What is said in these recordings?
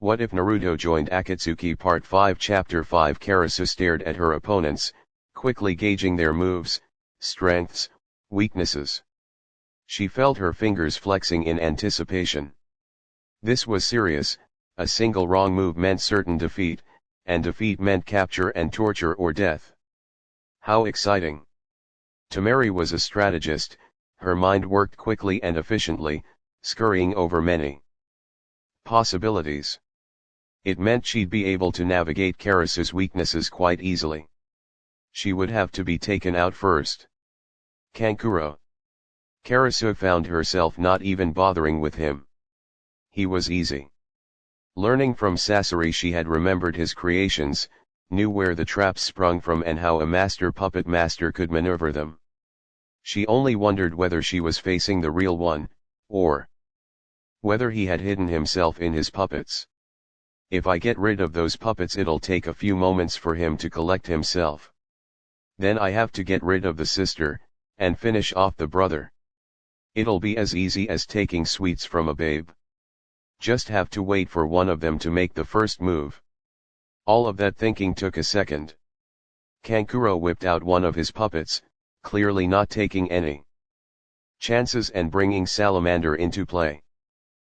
What if Naruto joined Akatsuki Part 5 Chapter 5? Karasu stared at her opponents, quickly gauging their moves, strengths, weaknesses. She felt her fingers flexing in anticipation. This was serious. A single wrong move meant certain defeat, and defeat meant capture and torture or death. How exciting! Temari was a strategist. Her mind worked quickly and efficiently, scurrying over many possibilities. It meant she'd be able to navigate Karasu's weaknesses quite easily. She would have to be taken out first. Kankuro. Karasu found herself not even bothering with him. He was easy. Learning from Sasori, she had remembered his creations, knew where the traps sprung from and how a master puppet master could maneuver them. She only wondered whether she was facing the real one, or whether he had hidden himself in his puppets. If I get rid of those puppets, it'll take a few moments for him to collect himself. Then I have to get rid of the sister, and finish off the brother. It'll be as easy as taking sweets from a babe. Just have to wait for one of them to make the first move. All of that thinking took a second. Kankuro whipped out one of his puppets, clearly not taking any chances and bringing Salamander into play.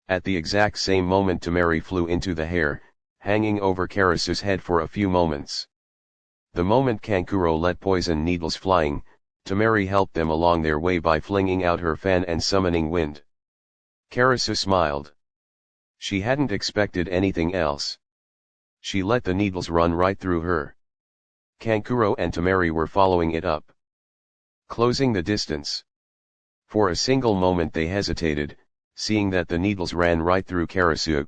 At the exact same moment, Temari flew into the hair, hanging over Karasu's head for a few moments. The moment Kankuro let poison needles flying, Temari helped them along their way by flinging out her fan and summoning wind. Karasu smiled. She hadn't expected anything else. She let the needles run right through her. Kankuro and Temari were following it up, closing the distance. For a single moment they hesitated, seeing that the needles ran right through Karasu.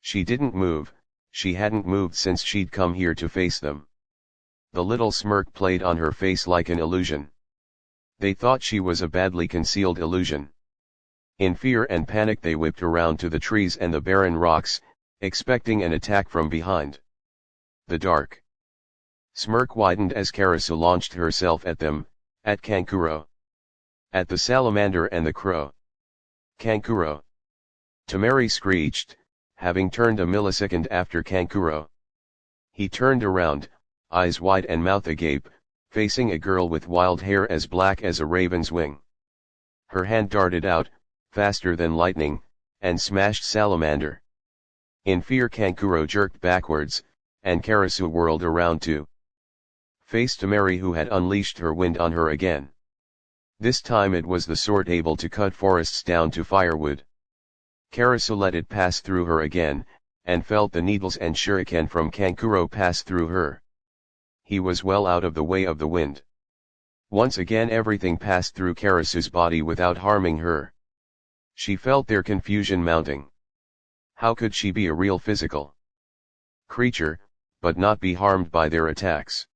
She didn't move. She hadn't moved since she'd come here to face them. The little smirk played on her face like an illusion. They thought she was a badly concealed illusion. In fear and panic they whipped around to the trees and the barren rocks, expecting an attack from behind. The dark smirk widened as Karasu launched herself at them, at Kankuro, at the salamander and the crow. Kankuro. Temari screeched, having turned a millisecond after Kankuro. He turned around, eyes wide and mouth agape, facing a girl with wild hair as black as a raven's wing. Her hand darted out, faster than lightning, and smashed Salamander. In fear, Kankuro jerked backwards, and Karasu whirled around to face Temari, who had unleashed her wind on her again. This time it was the sort able to cut forests down to firewood. Karasu let it pass through her again, and felt the needles and shuriken from Kankuro pass through her. He was well out of the way of the wind. Once again everything passed through Karasu's body without harming her. She felt their confusion mounting. How could she be a real physical creature, but not be harmed by their attacks?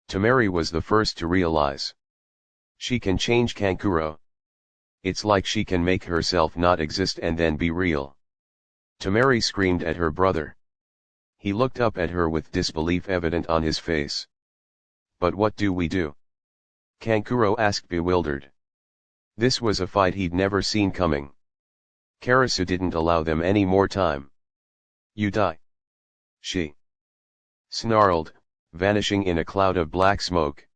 Temari was the first to realize. She can change Kankuro. It's like she can make herself not exist and then be real. Temari screamed at her brother. He looked up at her with disbelief evident on his face. But what do we do? Kankuro asked, bewildered. This was a fight he'd never seen coming. Karasu didn't allow them any more time. You die. She snarled, vanishing in a cloud of black smoke.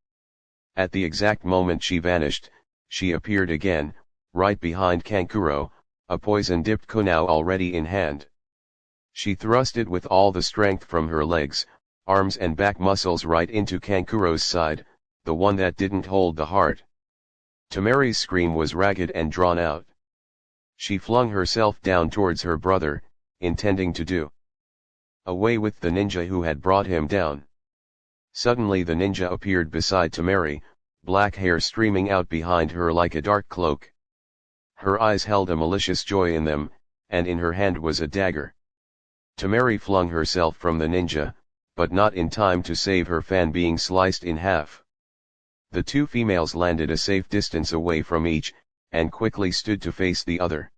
At the exact moment she vanished, she appeared again, right behind Kankuro, a poison-dipped kunai already in hand. She thrust it with all the strength from her legs, arms and back muscles right into Kankuro's side, the one that didn't hold the heart. Temari's scream was ragged and drawn out. She flung herself down towards her brother, intending to do away with the ninja who had brought him down. Suddenly the ninja appeared beside Temari, black hair streaming out behind her like a dark cloak. Her eyes held a malicious joy in them, and in her hand was a dagger. Temari flung herself from the ninja, but not in time to save her fan being sliced in half. The two females landed a safe distance away from each, and quickly stood to face the other.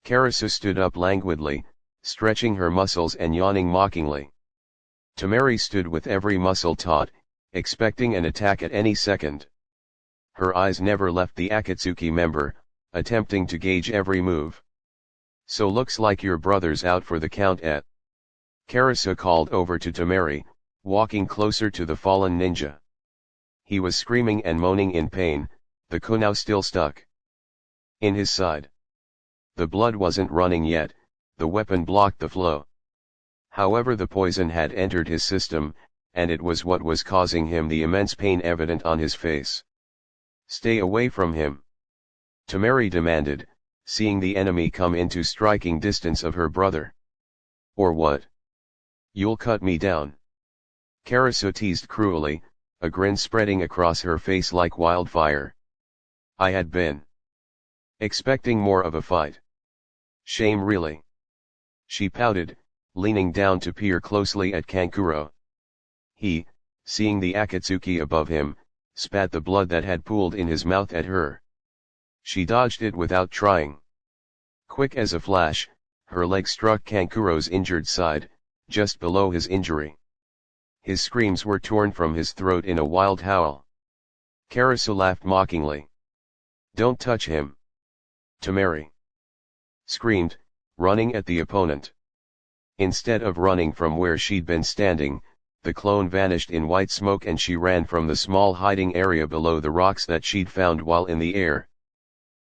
Karasu stood up languidly, stretching her muscles and yawning mockingly. Temari stood with every muscle taut, expecting an attack at any second. Her eyes never left the Akatsuki member, attempting to gauge every move. So looks like your brother's out for the count at. Karasu called over to Temari, walking closer to the fallen ninja. He was screaming and moaning in pain, the kunai still stuck in his side. The blood wasn't running yet, the weapon blocked the flow. However, the poison had entered his system, and it was what was causing him the immense pain evident on his face. Stay away from him, Temari demanded, seeing the enemy come into striking distance of her brother. Or what? You'll cut me down. Karasu teased cruelly, a grin spreading across her face like wildfire. I had been expecting more of a fight. Shame really. She pouted, leaning down to peer closely at Kankuro. He, seeing the akatsuki above him, spat the blood that had pooled in his mouth at her. She dodged it without trying. Quick as a flash, her leg struck Kankuro's injured side, just below his injury. His screams were torn from his throat in a wild howl. Karasu laughed mockingly. Don't touch him, Temari screamed, running at the opponent. Instead of running from where she'd been standing, the clone vanished in white smoke and she ran from the small hiding area below the rocks that she'd found while in the air.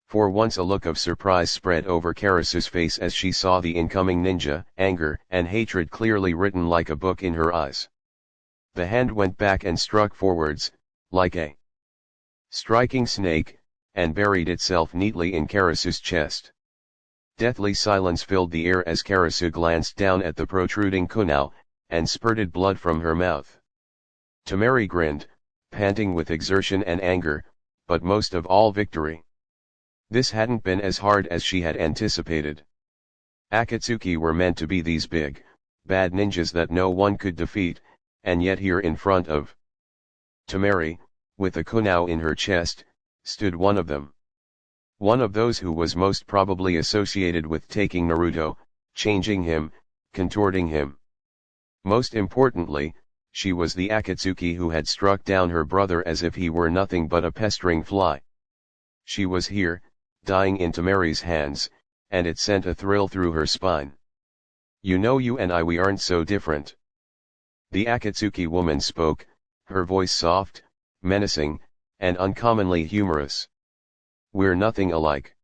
For once a look of surprise spread over Karasu's face as she saw the incoming ninja, anger and hatred clearly written like a book in her eyes. The hand went back and struck forwards, like a striking snake, and buried itself neatly in Karasu's chest. Deathly silence filled the air as Karasu glanced down at the protruding kunai, and spurted blood from her mouth. Temari grinned, panting with exertion and anger, but most of all victory. This hadn't been as hard as she had anticipated. Akatsuki were meant to be these big, bad ninjas that no one could defeat, and yet here in front of Temari, with a kunai in her chest, stood one of them. One of those who was most probably associated with taking Naruto, changing him, contorting him. Most importantly, she was the akatsuki who had struck down her brother as if he were nothing but a pestering fly. She was here, dying in Temari's hands, and it sent a thrill through her spine. You know, you and we aren't so different. The akatsuki woman spoke, her voice soft, menacing, and uncommonly humorous. We're nothing alike.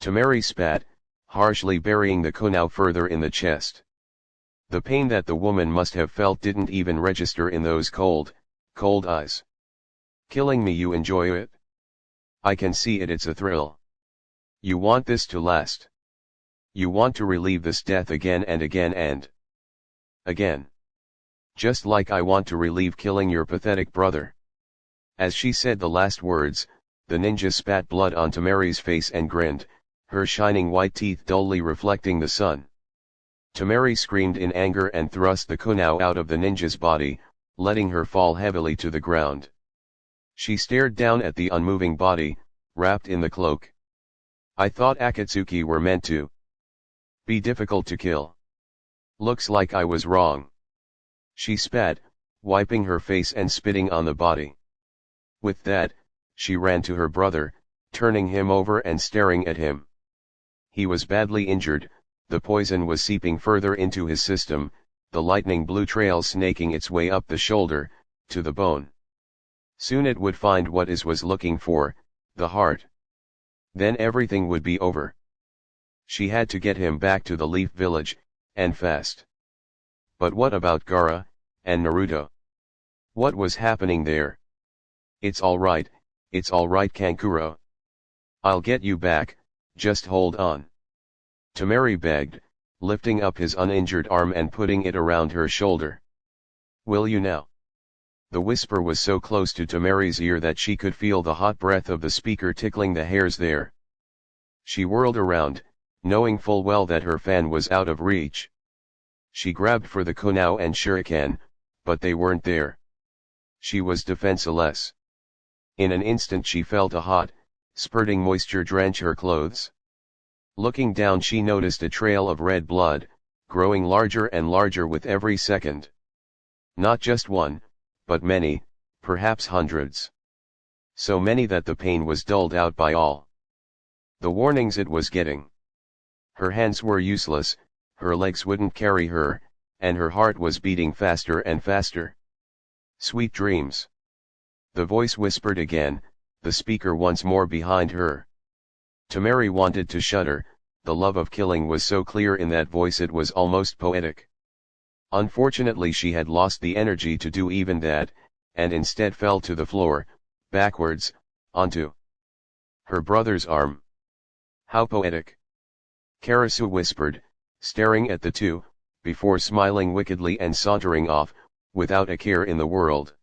Temari spat, harshly burying the kunai further in the chest. The pain that the woman must have felt didn't even register in those cold, cold eyes. Killing me, you enjoy it? I can see it, it's a thrill. You want this to last. You want to relieve this death again and again and again. Just like I want to relieve killing your pathetic brother. As she said the last words, the ninja spat blood on Temari's face and grinned, her shining white teeth dully reflecting the sun. Temari screamed in anger and thrust the kunai out of the ninja's body, letting her fall heavily to the ground. She stared down at the unmoving body, wrapped in the cloak. I thought akatsuki were meant to be difficult to kill. Looks like I was wrong. She spat, wiping her face and spitting on the body. With that, she ran to her brother, turning him over and staring at him. He was badly injured, the poison was seeping further into his system, the lightning blue trail snaking its way up the shoulder, to the bone. Soon it would find what it was looking for, the heart. Then everything would be over. She had to get him back to the Leaf Village, and fast. But what about Gaara, and Naruto? What was happening there? It's alright, Kankuro. I'll get you back, just hold on. Temari begged, lifting up his uninjured arm and putting it around her shoulder. Will you now? The whisper was so close to Temari's ear that she could feel the hot breath of the speaker tickling the hairs there. She whirled around, knowing full well that her fan was out of reach. She grabbed for the kunai and shuriken, but they weren't there. She was defenseless. In an instant she felt a hot, spurting moisture drench her clothes. Looking down, she noticed a trail of red blood, growing larger and larger with every second. Not just one, but many, perhaps hundreds. So many that the pain was dulled out by all the warnings it was getting. Her hands were useless, her legs wouldn't carry her, and her heart was beating faster and faster. Sweet dreams. The voice whispered again, the speaker once more behind her. Tamari wanted to shudder, the love of killing was so clear in that voice it was almost poetic. Unfortunately she had lost the energy to do even that, and instead fell to the floor, backwards, onto her brother's arm. How poetic. Karasu whispered, staring at the two, before smiling wickedly and sauntering off, without a care in the world.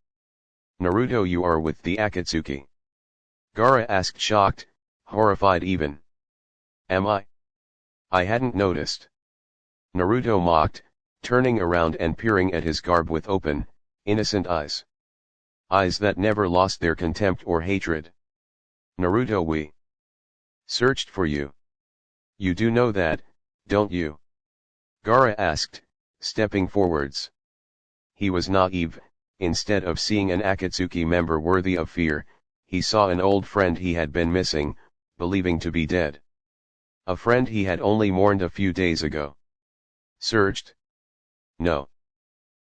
Naruto, you are with the akatsuki? Gaara asked, shocked, horrified even. Am I? I hadn't noticed. Naruto mocked, turning around and peering at his garb with open, innocent eyes. Eyes that never lost their contempt or hatred. Naruto, we searched for you. You do know that, don't you? Gaara asked, stepping forwards. He was naive. Instead of seeing an akatsuki member worthy of fear, he saw an old friend he had been missing, believing to be dead. A friend he had only mourned a few days ago. Searched? No.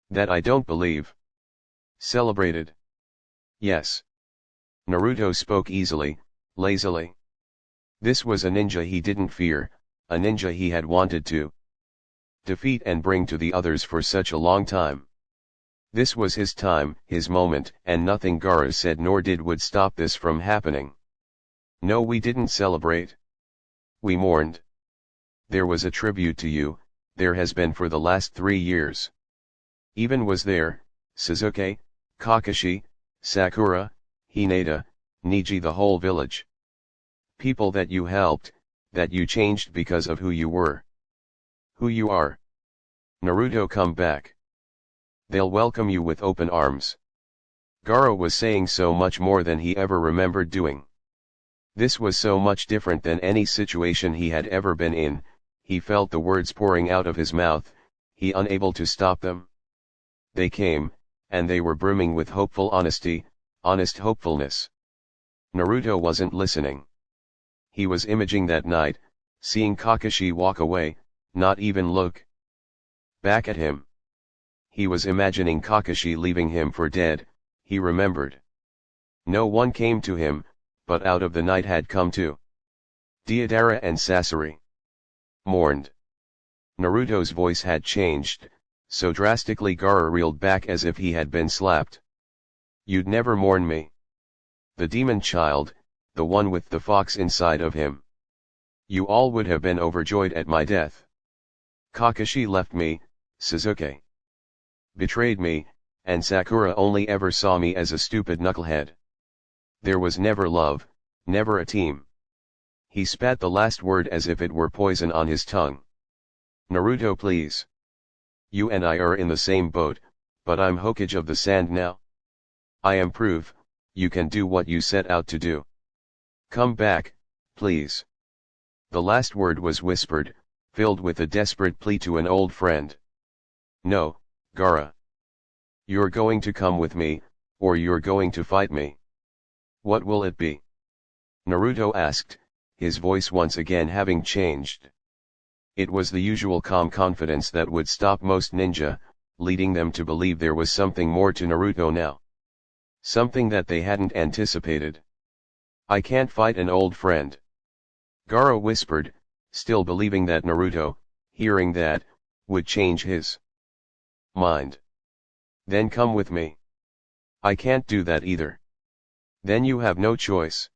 That I don't believe. Celebrated? Yes. Naruto spoke easily, lazily. This was a ninja he didn't fear, a ninja he had wanted to defeat and bring to the others for such a long time. This was his time, his moment, and nothing Gaara said nor did would stop this from happening. No, we didn't celebrate. We mourned. There was a tribute to you, there has been for the last 3 years. Even was there, Sasuke, Kakashi, Sakura, Hinata, Neji, the whole village. People that you helped, that you changed because of who you were. Who you are. Naruto, come back. They'll welcome you with open arms. Gaara was saying so much more than he ever remembered doing. This was so much different than any situation he had ever been in. He felt the words pouring out of his mouth, he unable to stop them. They came, and they were brimming with hopeful honesty, honest hopefulness. Naruto wasn't listening. He was imaging that night, seeing Kakashi walk away, not even look back at him. He was imagining Kakashi leaving him for dead, he remembered. No one came to him, but out of the night had come to Deidara and Sasori. Mourned. Naruto's voice had changed, so drastically Gaara reeled back as if he had been slapped. You'd never mourn me. The demon child, the one with the fox inside of him. You all would have been overjoyed at my death. Kakashi left me, Sasuke betrayed me, and Sakura only ever saw me as a stupid knucklehead. There was never love, never a team. He spat the last word as if it were poison on his tongue. Naruto, please. You and I are in the same boat, but I'm Hokage of the sand now. I am proof, you can do what you set out to do. Come back, please. The last word was whispered, filled with a desperate plea to an old friend. No, Gaara. You're going to come with me, or you're going to fight me. What will it be? Naruto asked, his voice once again having changed. It was the usual calm confidence that would stop most ninja, leading them to believe there was something more to Naruto now. Something that they hadn't anticipated. I can't fight an old friend. Gaara whispered, still believing that Naruto, hearing that, would change his mind. Then come with me. I can't do that either. Then you have no choice.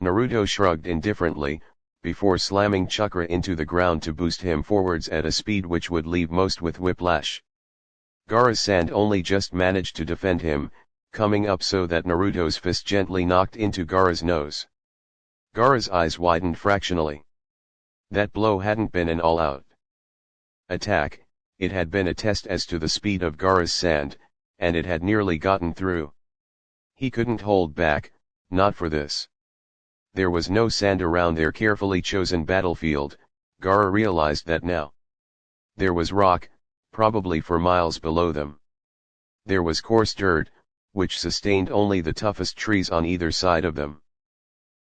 Naruto shrugged indifferently, before slamming chakra into the ground to boost him forwards at a speed which would leave most with whiplash. Gaara's sand only just managed to defend him, coming up so that Naruto's fist gently knocked into Gaara's nose. Gaara's eyes widened fractionally. That blow hadn't been an all-out attack, it had been a test as to the speed of Gaara's sand, and it had nearly gotten through. He couldn't hold back, not for this. There was no sand around their carefully chosen battlefield, Gaara realized that now. There was rock, probably for miles below them. There was coarse dirt, which sustained only the toughest trees on either side of them.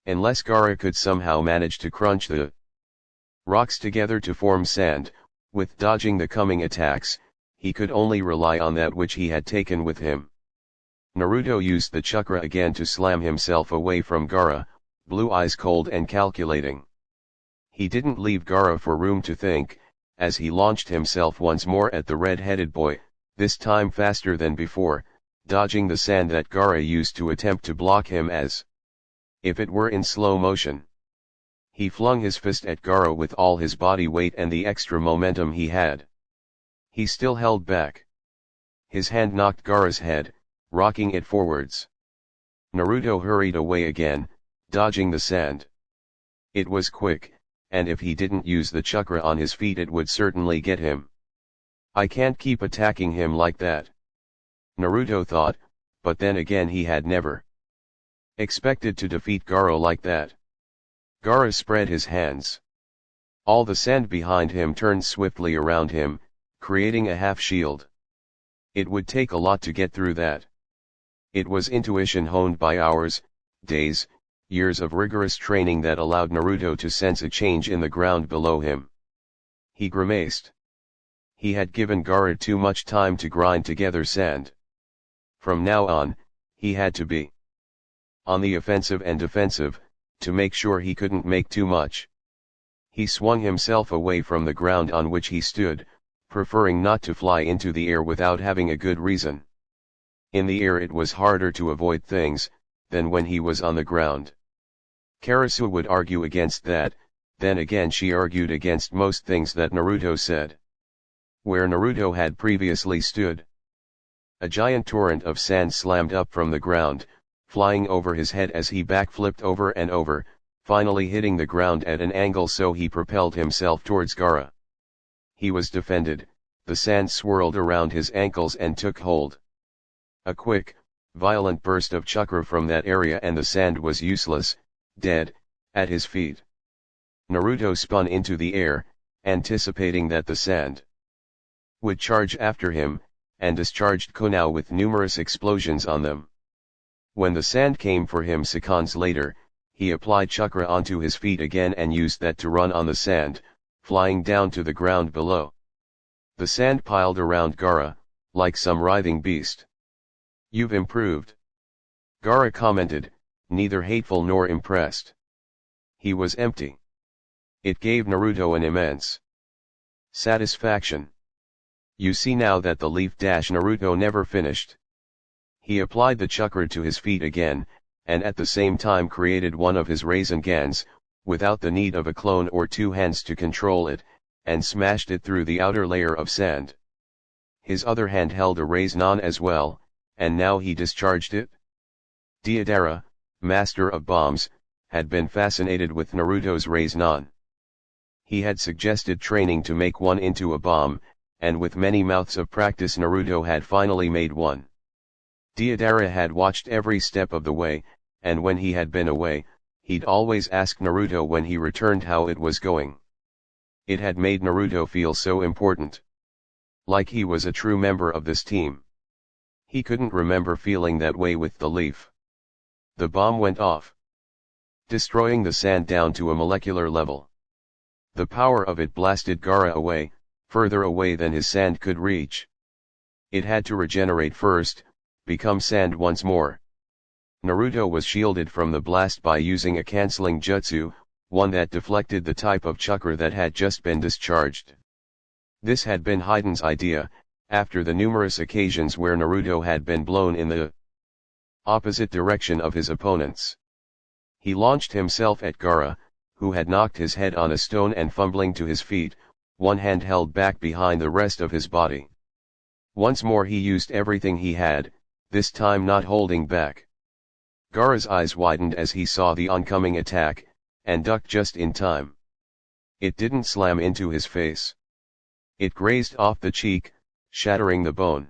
Unless Gaara could somehow manage to crunch the Rocks together to form sand, with dodging the coming attacks, he could only rely on that which he had taken with him. Naruto used the chakra again to slam himself away from Gaara, blue eyes cold and calculating. He didn't leave Gaara for room to think, as he launched himself once more at the red-headed boy, this time faster than before, dodging the sand that Gaara used to attempt to block him as if it were in slow motion. He flung his fist at Gaara with all his body weight and the extra momentum he had. He still held back. His hand knocked Gaara's head, rocking it forwards. Naruto hurried away again, dodging the sand. It was quick, and if he didn't use the chakra on his feet it would certainly get him. I can't keep attacking him like that, Naruto thought, but then again he had never expected to defeat Gaara like that. Gaara spread his hands. All the sand behind him turned swiftly around him, creating a half-shield. It would take a lot to get through that. It was intuition honed by hours, days, years of rigorous training that allowed Naruto to sense a change in the ground below him. He grimaced. He had given Gaara too much time to grind together sand. From now on, he had to be on the offensive and defensive, to make sure he couldn't make too much. He swung himself away from the ground on which he stood, preferring not to fly into the air without having a good reason. In the air it was harder to avoid things, than when he was on the ground. Karasu would argue against that, then again she argued against most things that Naruto said. Where Naruto had previously stood, a giant torrent of sand slammed up from the ground, flying over his head as he backflipped over and over, finally hitting the ground at an angle so he propelled himself towards Gaara. He was defended, the sand swirled around his ankles and took hold. A quick, violent burst of chakra from that area and the sand was useless, dead, at his feet. Naruto spun into the air, anticipating that the sand would charge after him, and discharged Konao with numerous explosions on them. When the sand came for him seconds later, he applied chakra onto his feet again and used that to run on the sand, flying down to the ground below. The sand piled around Gaara, like some writhing beast. "You've improved," Gaara commented, neither hateful nor impressed. He was empty. It gave Naruto an immense satisfaction. You see now that the leaf dash Naruto never finished. He applied the chakra to his feet again, and at the same time created one of his Razengans, without the need of a clone or two hands to control it, and smashed it through the outer layer of sand. His other hand held a Rasengan as well, and now he discharged it. Deidara, master of bombs, had been fascinated with Naruto's Rasengan. He had suggested training to make one into a bomb, and with many mouths of practice Naruto had finally made one. Deidara had watched every step of the way, and when he had been away, he'd always ask Naruto when he returned how it was going. It had made Naruto feel so important. Like he was a true member of this team. He couldn't remember feeling that way with the leaf. The bomb went off, destroying the sand down to a molecular level. The power of it blasted Gaara away, further away than his sand could reach. It had to regenerate first, become sand once more. Naruto was shielded from the blast by using a cancelling jutsu, one that deflected the type of chakra that had just been discharged. This had been Hiden's idea, after the numerous occasions where Naruto had been blown in the opposite direction of his opponents. He launched himself at Gaara, who had knocked his head on a stone and fumbling to his feet, one hand held back behind the rest of his body. Once more he used everything he had, this time not holding back. Gaara's eyes widened as he saw the oncoming attack, and ducked just in time. It didn't slam into his face. It grazed off the cheek, shattering the bone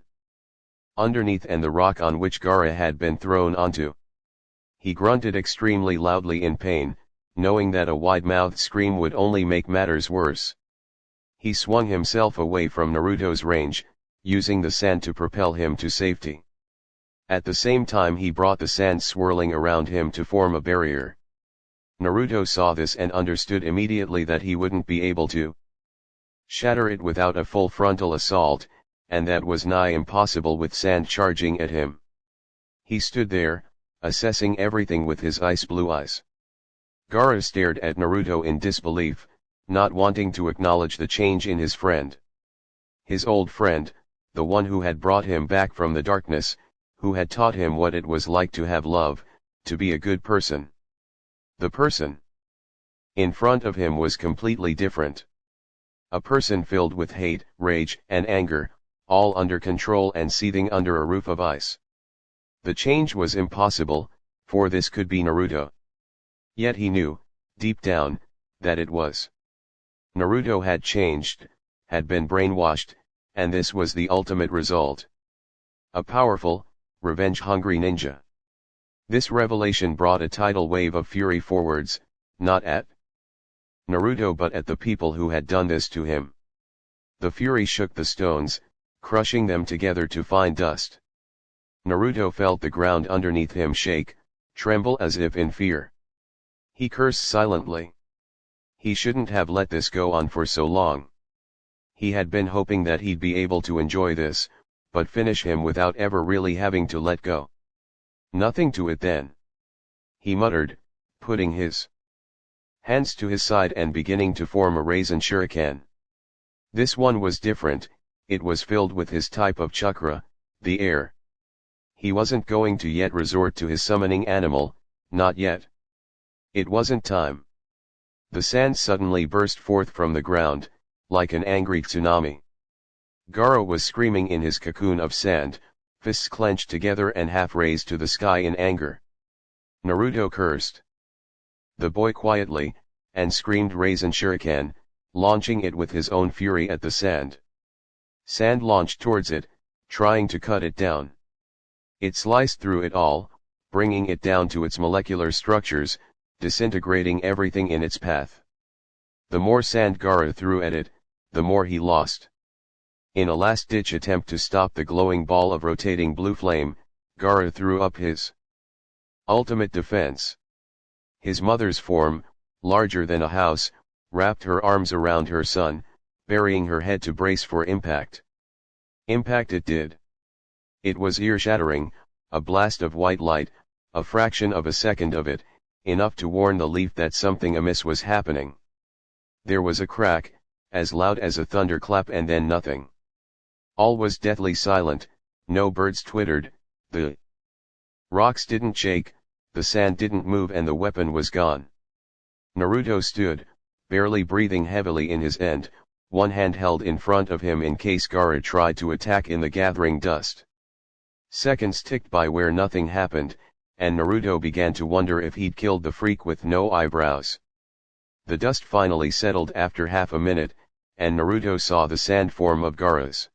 underneath and the rock on which Gaara had been thrown onto. He grunted extremely loudly in pain, knowing that a wide-mouthed scream would only make matters worse. He swung himself away from Naruto's range, using the sand to propel him to safety. At the same time he brought the sand swirling around him to form a barrier. Naruto saw this and understood immediately that he wouldn't be able to shatter it without a full frontal assault, and that was nigh impossible with sand charging at him. He stood there, assessing everything with his ice blue eyes. Gaara stared at Naruto in disbelief, not wanting to acknowledge the change in his friend. His old friend, the one who had brought him back from the darkness, who had taught him what it was like to have love, to be a good person. The person in front of him was completely different. A person filled with hate, rage, and anger, all under control and seething under a roof of ice. The change was impossible, for this could be Naruto. Yet he knew, deep down, that it was. Naruto had changed, had been brainwashed, and this was the ultimate result. A powerful, revenge-hungry ninja. This revelation brought a tidal wave of fury forwards, not at Naruto but at the people who had done this to him. The fury shook the stones, crushing them together to fine dust. Naruto felt the ground underneath him shake, tremble as if in fear. He cursed silently. He shouldn't have let this go on for so long. He had been hoping that he'd be able to enjoy this, but finish him without ever really having to let go. Nothing to it then. He muttered, putting his hands to his side and beginning to form a Rasen shuriken. This one was different, it was filled with his type of chakra, the air. He wasn't going to yet resort to his summoning animal, not yet. It wasn't time. The sand suddenly burst forth from the ground, like an angry tsunami. Gaara was screaming in his cocoon of sand, fists clenched together and half raised to the sky in anger. Naruto cursed the boy quietly, and screamed Rasen shuriken, launching it with his own fury at the sand. Sand launched towards it, trying to cut it down. It sliced through it all, bringing it down to its molecular structures, disintegrating everything in its path. The more sand Gaara threw at it, the more he lost. In a last-ditch attempt to stop the glowing ball of rotating blue flame, Gaara threw up his ultimate defense. His mother's form, larger than a house, wrapped her arms around her son, burying her head to brace for impact. Impact it did. It was ear-shattering, a blast of white light, a fraction of a second of it, enough to warn the leaf that something amiss was happening. There was a crack, as loud as a thunderclap, and then nothing. All was deathly silent, no birds twittered, the rocks didn't shake, the sand didn't move, and the weapon was gone. Naruto stood, barely breathing heavily in his end, one hand held in front of him in case Gaara tried to attack in the gathering dust. Seconds ticked by where nothing happened, and Naruto began to wonder if he'd killed the freak with no eyebrows. The dust finally settled after half a minute, and Naruto saw the sand form of Gaara's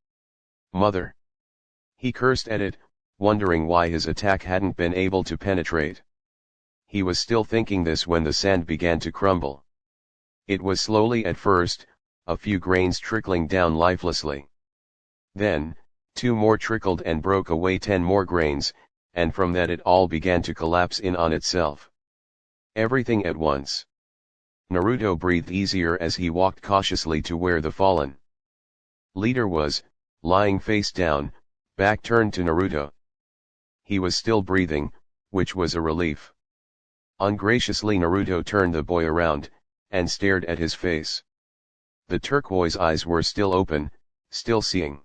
mother. He cursed at it, wondering why his attack hadn't been able to penetrate. He was still thinking this when the sand began to crumble. It was slowly at first, a few grains trickling down lifelessly. Then, 2 more trickled and broke away 10 more grains, and from that it all began to collapse in on itself. Everything at once. Naruto breathed easier as he walked cautiously to where the fallen leader was, lying face down, back turned to Naruto. He was still breathing, which was a relief. Ungraciously Naruto turned the boy around, and stared at his face. The turquoise eyes were still open, still seeing.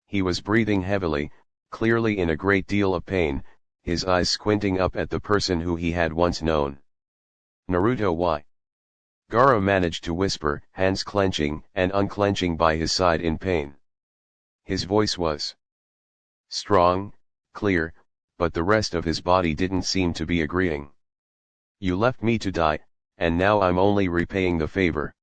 He was breathing heavily, clearly in a great deal of pain, his eyes squinting up at the person who he had once known. Naruto, why? Gaara managed to whisper, hands clenching and unclenching by his side in pain. His voice was strong, clear, but the rest of his body didn't seem to be agreeing. You left me to die, and now I'm only repaying the favor.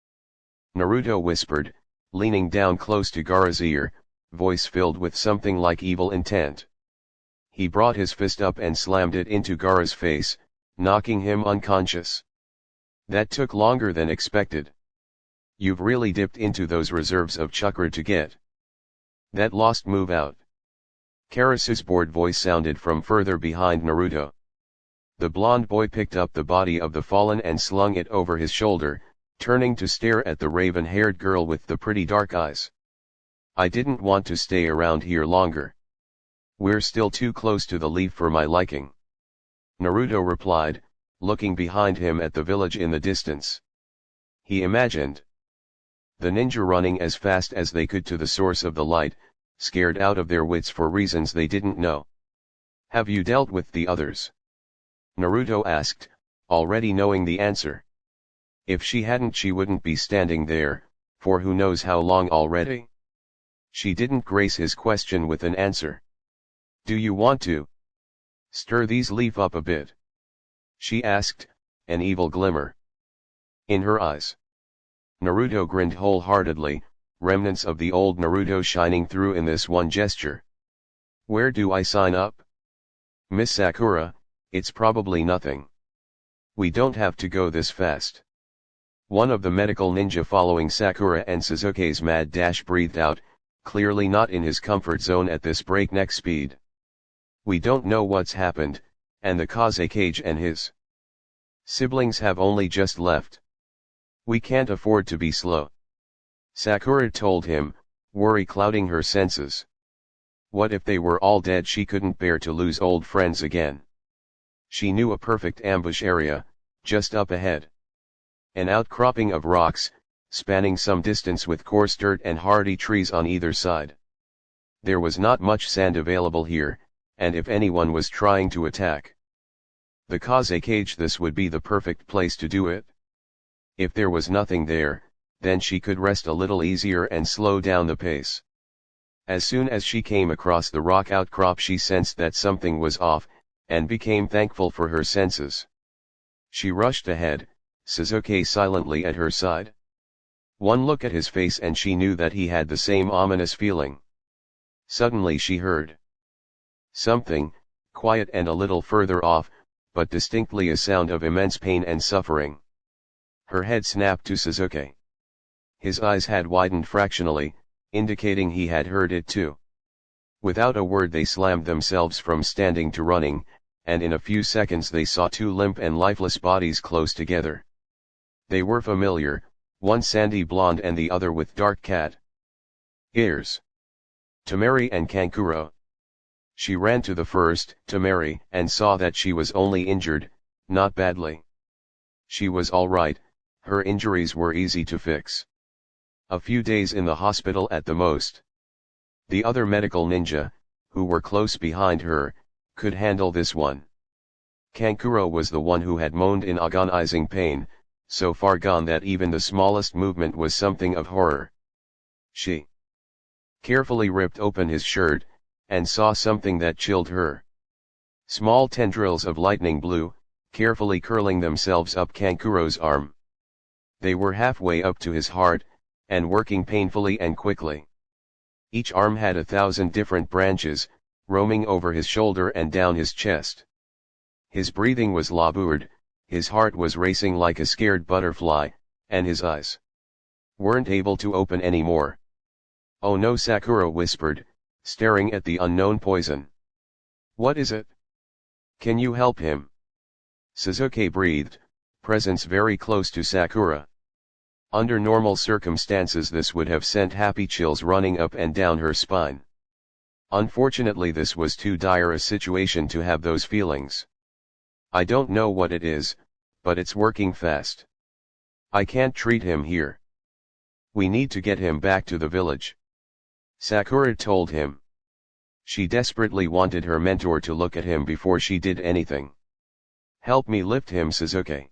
Naruto whispered, leaning down close to Gaara's ear, voice filled with something like evil intent. He brought his fist up and slammed it into Gaara's face, knocking him unconscious. That took longer than expected. You've really dipped into those reserves of chakra to get that lost move out. Karasu's bored voice sounded from further behind Naruto. The blond boy picked up the body of the fallen and slung it over his shoulder, turning to stare at the raven-haired girl with the pretty dark eyes. I didn't want to stay around here longer. We're still too close to the leaf for my liking. Naruto replied, looking behind him at the village in the distance. He imagined the ninja running as fast as they could to the source of the light, scared out of their wits for reasons they didn't know. Have you dealt with the others? Naruto asked, already knowing the answer. If she hadn't, she wouldn't be standing there, for who knows how long already. She didn't grace his question with an answer. Do you want to stir these leaf up a bit? She asked, an evil glimmer in her eyes. Naruto grinned wholeheartedly, remnants of the old Naruto shining through in this one gesture. Where do I sign up? Miss Sakura, it's probably nothing. We don't have to go this fast. One of the medical ninja following Sakura and Sasuke's mad dash breathed out, clearly not in his comfort zone at this breakneck speed. We don't know what's happened, and the Kazekage and his siblings have only just left. We can't afford to be slow. Sakura told him, worry clouding her senses. What if they were all dead? She couldn't bear to lose old friends again. She knew a perfect ambush area, just up ahead. An outcropping of rocks, spanning some distance with coarse dirt and hardy trees on either side. There was not much sand available here, and if anyone was trying to attack the Kazekage, this would be the perfect place to do it. If there was nothing there, then she could rest a little easier and slow down the pace. As soon as she came across the rock outcrop, she sensed that something was off, and became thankful for her senses. She rushed ahead, Sasuke silently at her side. One look at his face and she knew that he had the same ominous feeling. Suddenly she heard something, quiet and a little further off, but distinctly a sound of immense pain and suffering. Her head snapped to Sasuke. His eyes had widened fractionally, indicating he had heard it too. Without a word they slammed themselves from standing to running, and in a few seconds they saw two limp and lifeless bodies close together. They were familiar, one sandy blonde and the other with dark cat ears. Temari and Kankuro. She ran to the first, Temari, and saw that she was only injured, not badly. She was all right, her injuries were easy to fix. A few days in the hospital at the most. The other medical ninja, who were close behind her, could handle this one. Kankuro was the one who had moaned in agonizing pain, so far gone that even the smallest movement was something of horror. She carefully ripped open his shirt, and saw something that chilled her. Small tendrils of lightning blue, carefully curling themselves up Kankuro's arm. They were halfway up to his heart, and working painfully and quickly. Each arm had 1,000 different branches, roaming over his shoulder and down his chest. His breathing was labored, his heart was racing like a scared butterfly, and his eyes weren't able to open anymore. Oh no, Sakura whispered, staring at the unknown poison. What is it? Can you help him? Sasuke breathed, presence very close to Sakura. Under normal circumstances this would have sent happy chills running up and down her spine. Unfortunately this was too dire a situation to have those feelings. I don't know what it is, but it's working fast. I can't treat him here. We need to get him back to the village. Sakura told him. She desperately wanted her mentor to look at him before she did anything. Help me lift him, Sasuke.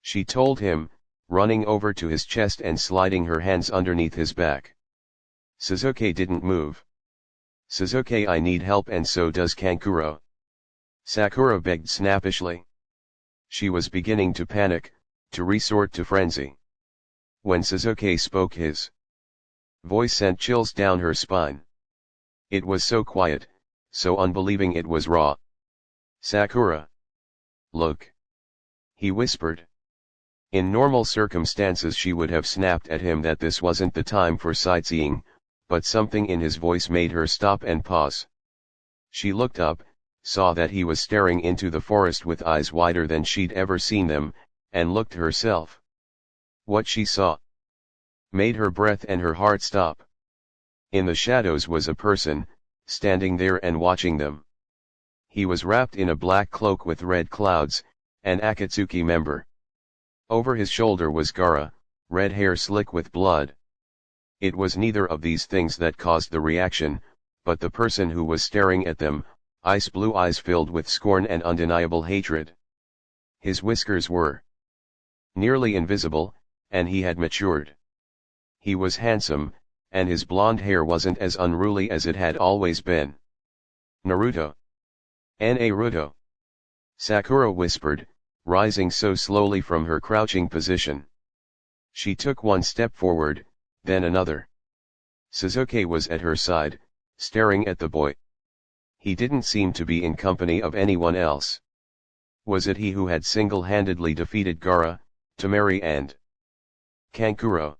She told him, running over to his chest and sliding her hands underneath his back. Sasuke didn't move. Sasuke, I need help, and so does Kankuro. Sakura begged snappishly. She was beginning to panic, to resort to frenzy. When Sasuke spoke, his voice sent chills down her spine. It was so quiet, so unbelieving it was raw. Sakura. Look. He whispered. In normal circumstances she would have snapped at him that this wasn't the time for sightseeing, but something in his voice made her stop and pause. She looked up, saw that he was staring into the forest with eyes wider than she'd ever seen them, and looked herself. What she saw made her breath and her heart stop. In the shadows was a person, standing there and watching them. He was wrapped in a black cloak with red clouds, an akatsuki member. Over his shoulder was Gaara, red hair slick with blood. It was neither of these things that caused the reaction, but the person who was staring at them, ice blue eyes filled with scorn and undeniable hatred. His whiskers were nearly invisible, and he had matured. He was handsome, and his blonde hair wasn't as unruly as it had always been. Naruto. Naruto. Sakura whispered, rising so slowly from her crouching position. She took one step forward, then another. Sasuke was at her side, staring at the boy. He didn't seem to be in company of anyone else. Was it he who had single-handedly defeated Gaara, Temari and Kankuro?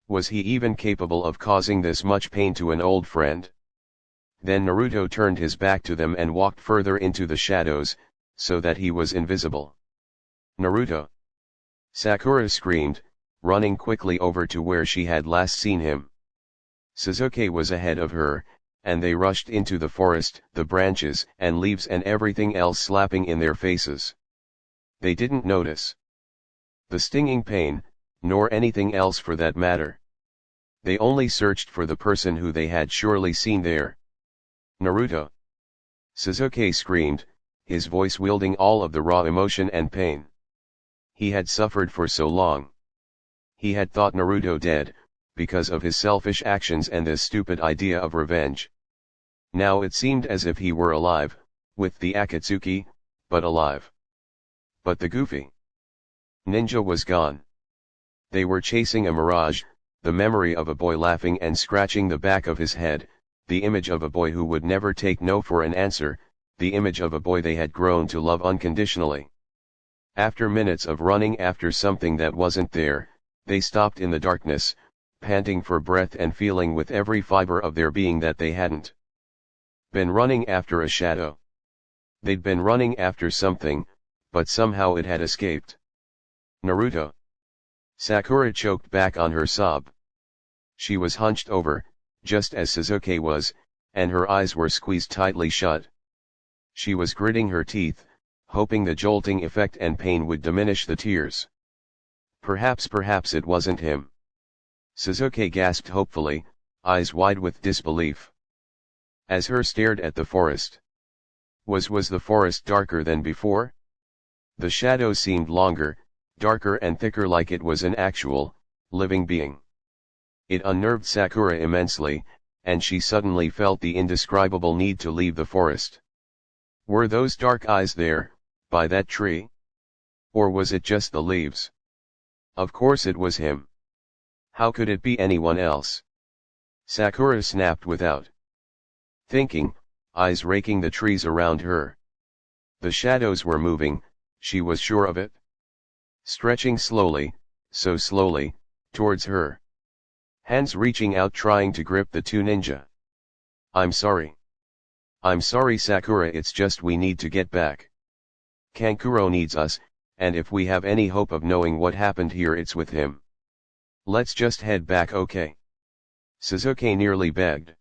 Was he even capable of causing this much pain to an old friend? Then Naruto turned his back to them and walked further into the shadows, so that he was invisible. Naruto! Sakura screamed, running quickly over to where she had last seen him. Sasuke was ahead of her, and they rushed into the forest, the branches and leaves and everything else slapping in their faces. They didn't notice the stinging pain, nor anything else for that matter. They only searched for the person who they had surely seen there. Naruto! Sasuke screamed, his voice wielding all of the raw emotion and pain. He had suffered for so long. He had thought Naruto dead, because of his selfish actions and this stupid idea of revenge. Now it seemed as if he were alive, with the akatsuki, but alive. But the goofy ninja was gone. They were chasing a mirage, the memory of a boy laughing and scratching the back of his head, the image of a boy who would never take no for an answer, the image of a boy they had grown to love unconditionally. After minutes of running after something that wasn't there, they stopped in the darkness, panting for breath and feeling with every fiber of their being that they hadn't been running after a shadow. They'd been running after something, but somehow it had escaped. Naruto! Sakura choked back on her sob. She was hunched over, just as Sasuke was, and her eyes were squeezed tightly shut. She was gritting her teeth, hoping the jolting effect and pain would diminish the tears. Perhaps it wasn't him. Sasuke gasped hopefully, eyes wide with disbelief. As her stared at the forest. Was the forest darker than before? The shadows seemed longer, darker and thicker, like it was an actual, living being. It unnerved Sakura immensely, and she suddenly felt the indescribable need to leave the forest. Were those dark eyes there, by that tree? Or was it just the leaves? Of course it was him. How could it be anyone else? Sakura snapped without thinking, eyes raking the trees around her. The shadows were moving, she was sure of it. Stretching slowly, so slowly, towards her. Hands reaching out trying to grip the two ninja. I'm sorry. I'm sorry Sakura, it's just we need to get back. Kankuro needs us, and if we have any hope of knowing what happened here it's with him. Let's just head back, okay? Sasuke nearly begged.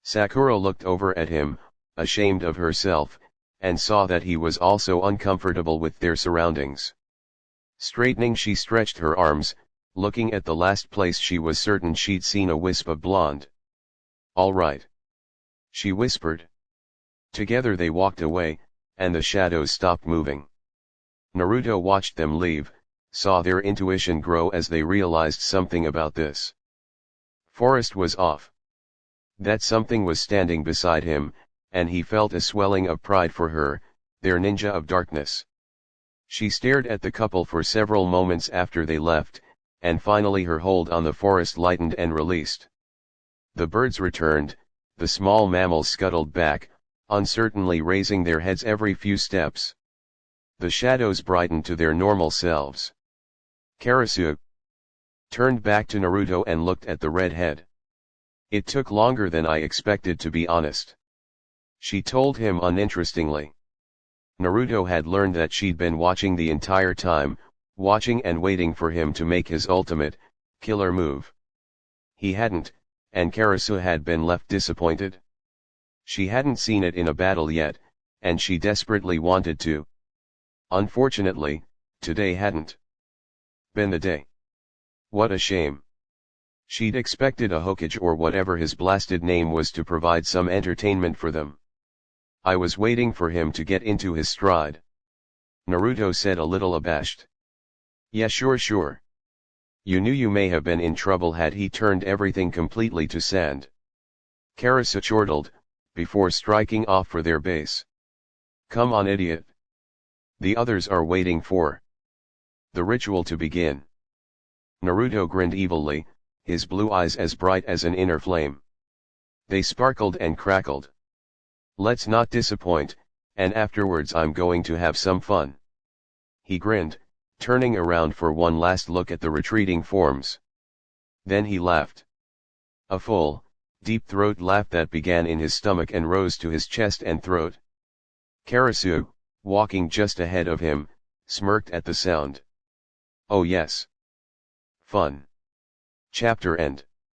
Sakura looked over at him, ashamed of herself, and saw that he was also uncomfortable with their surroundings. Straightening, she stretched her arms, looking at the last place she was certain she'd seen a wisp of blonde. All right, she whispered. Together they walked away, and the shadows stopped moving. Naruto watched them leave, saw their intuition grow as they realized something about this forest was off. That something was standing beside him, and he felt a swelling of pride for her, their ninja of darkness. She stared at the couple for several moments after they left, and finally her hold on the forest lightened and released. The birds returned, the small mammals scuttled back, uncertainly raising their heads every few steps. The shadows brightened to their normal selves. Karasu turned back to Naruto and looked at the redhead. It took longer than I expected, to be honest. she told him uninterestingly. Naruto had learned that she'd been watching the entire time, watching and waiting for him to make his ultimate, killer move. He hadn't, and Karasu had been left disappointed. She hadn't seen it in a battle yet, and she desperately wanted to. Unfortunately, today hadn't been the day. What a shame. She'd expected a Hokage or whatever his blasted name was to provide some entertainment for them. I was waiting for him to get into his stride. Naruto said a little abashed. Yeah, sure. You knew you may have been in trouble had he turned everything completely to sand. Karasu chortled, before striking off for their base. Come on, idiot. The others are waiting for the ritual to begin. Naruto grinned evilly, his blue eyes as bright as an inner flame. They sparkled and crackled. Let's not disappoint, and afterwards I'm going to have some fun. He grinned, turning around for one last look at the retreating forms. Then he laughed. A full, deep throat laugh that began in his stomach and rose to his chest and throat. Karasu, walking just ahead of him, smirked at the sound. Oh yes. Fun. Chapter end.